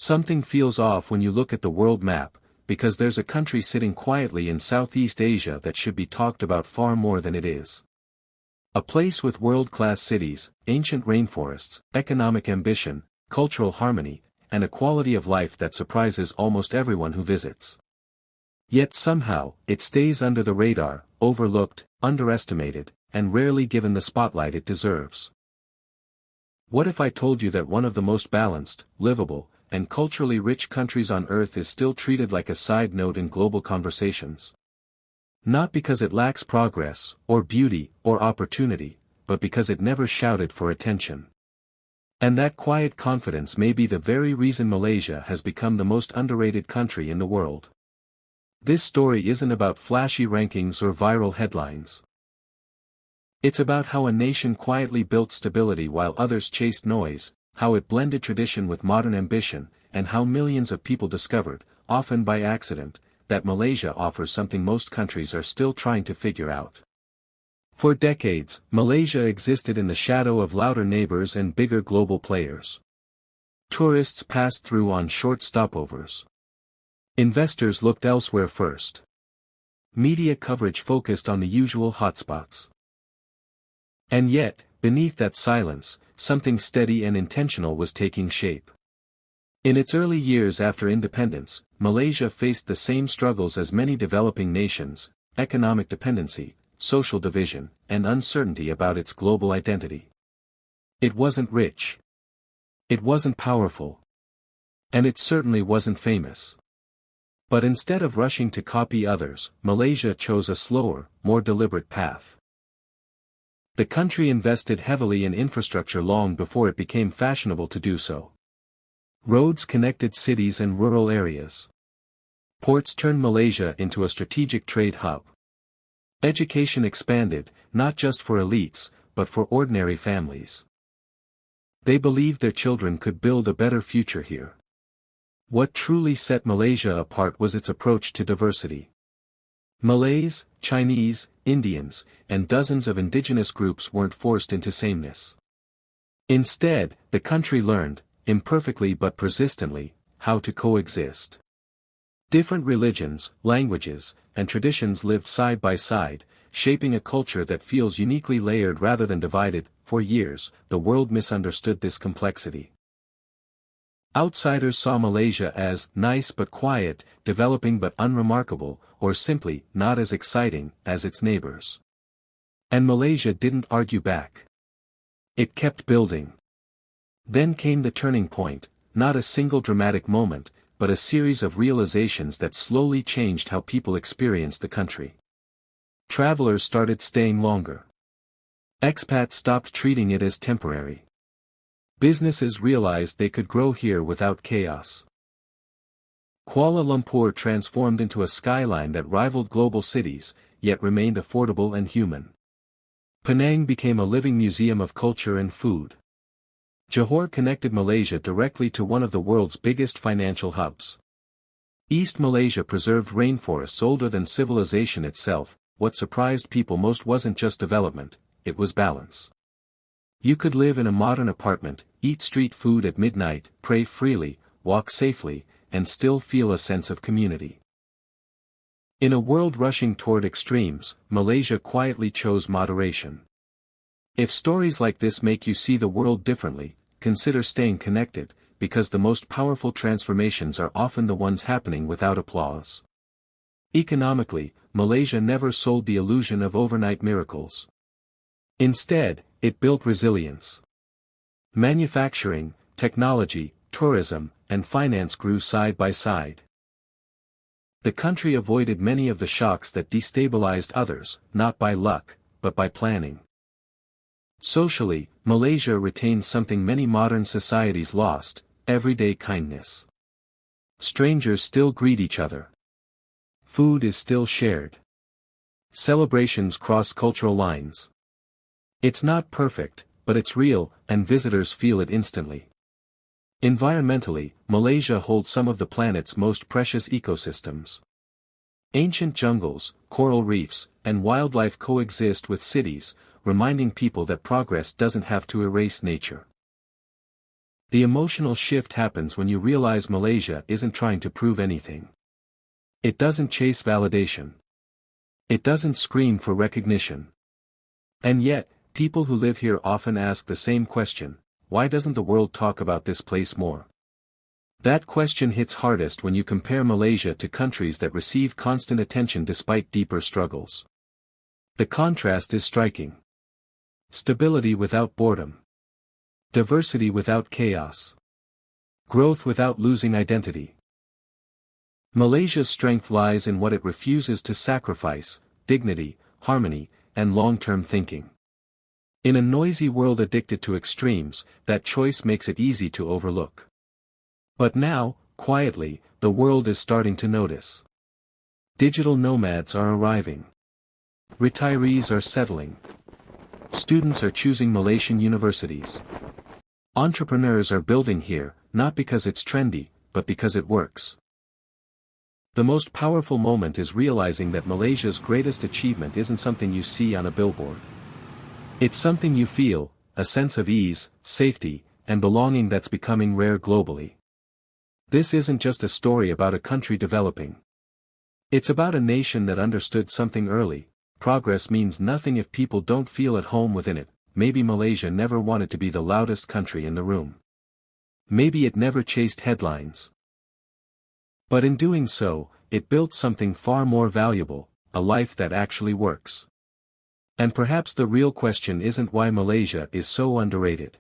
Something feels off when you look at the world map, because there's a country sitting quietly in Southeast Asia that should be talked about far more than it is. A place with world-class cities, ancient rainforests, economic ambition, cultural harmony, and a quality of life that surprises almost everyone who visits. Yet somehow, it stays under the radar, overlooked, underestimated, and rarely given the spotlight it deserves. What if I told you that one of the most balanced, livable, and culturally rich countries on Earth is still treated like a side note in global conversations? Not because it lacks progress, or beauty, or opportunity, but because it never shouted for attention. And that quiet confidence may be the very reason Malaysia has become the most underrated country in the world. This story isn't about flashy rankings or viral headlines. It's about how a nation quietly built stability while others chased noise, how it blended tradition with modern ambition, and how millions of people discovered, often by accident, that Malaysia offers something most countries are still trying to figure out. For decades, Malaysia existed in the shadow of louder neighbors and bigger global players. Tourists passed through on short stopovers. Investors looked elsewhere first. Media coverage focused on the usual hotspots. And yet, beneath that silence, something steady and intentional was taking shape. In its early years after independence, Malaysia faced the same struggles as many developing nations: economic dependency, social division, and uncertainty about its global identity. It wasn't rich. It wasn't powerful. And it certainly wasn't famous. But instead of rushing to copy others, Malaysia chose a slower, more deliberate path. The country invested heavily in infrastructure long before it became fashionable to do so. Roads connected cities and rural areas. Ports turned Malaysia into a strategic trade hub. Education expanded, not just for elites, but for ordinary families. They believed their children could build a better future here. What truly set Malaysia apart was its approach to diversity. Malays, Chinese, Indians, and dozens of indigenous groups weren't forced into sameness. Instead, the country learned, imperfectly but persistently, how to coexist. Different religions, languages, and traditions lived side by side, shaping a culture that feels uniquely layered rather than divided. For years, the world misunderstood this complexity. Outsiders saw Malaysia as nice but quiet, developing but unremarkable, or simply not as exciting as its neighbors. And Malaysia didn't argue back. It kept building. Then came the turning point, not a single dramatic moment, but a series of realizations that slowly changed how people experienced the country. Travelers started staying longer. Expats stopped treating it as temporary. Businesses realized they could grow here without chaos. Kuala Lumpur transformed into a skyline that rivaled global cities, yet remained affordable and human. Penang became a living museum of culture and food. Johor connected Malaysia directly to one of the world's biggest financial hubs. East Malaysia preserved rainforests older than civilization itself. What surprised people most wasn't just development, it was balance. You could live in a modern apartment, eat street food at midnight, pray freely, walk safely, and still feel a sense of community. In a world rushing toward extremes, Malaysia quietly chose moderation. If stories like this make you see the world differently, consider staying connected, because the most powerful transformations are often the ones happening without applause. Economically, Malaysia never sold the illusion of overnight miracles. Instead, it built resilience. Manufacturing, technology, tourism, and finance grew side by side. The country avoided many of the shocks that destabilized others, not by luck, but by planning. Socially, Malaysia retained something many modern societies lost: everyday kindness. Strangers still greet each other. Food is still shared. Celebrations cross cultural lines. It's not perfect, but it's real, and visitors feel it instantly. Environmentally, Malaysia holds some of the planet's most precious ecosystems. Ancient jungles, coral reefs, and wildlife coexist with cities, reminding people that progress doesn't have to erase nature. The emotional shift happens when you realize Malaysia isn't trying to prove anything. It doesn't chase validation. It doesn't scream for recognition. And yet, people who live here often ask the same question: why doesn't the world talk about this place more? That question hits hardest when you compare Malaysia to countries that receive constant attention despite deeper struggles. The contrast is striking. Stability without boredom. Diversity without chaos. Growth without losing identity. Malaysia's strength lies in what it refuses to sacrifice: dignity, harmony, and long-term thinking. In a noisy world addicted to extremes, that choice makes it easy to overlook. But now, quietly, the world is starting to notice. Digital nomads are arriving. Retirees are settling. Students are choosing Malaysian universities. Entrepreneurs are building here, not because it's trendy, but because it works. The most powerful moment is realizing that Malaysia's greatest achievement isn't something you see on a billboard. It's something you feel, a sense of ease, safety, and belonging that's becoming rare globally. This isn't just a story about a country developing. It's about a nation that understood something early: progress means nothing if people don't feel at home within it. Maybe Malaysia never wanted to be the loudest country in the room. Maybe it never chased headlines. But in doing so, it built something far more valuable: a life that actually works. And perhaps the real question isn't why Malaysia is so underrated.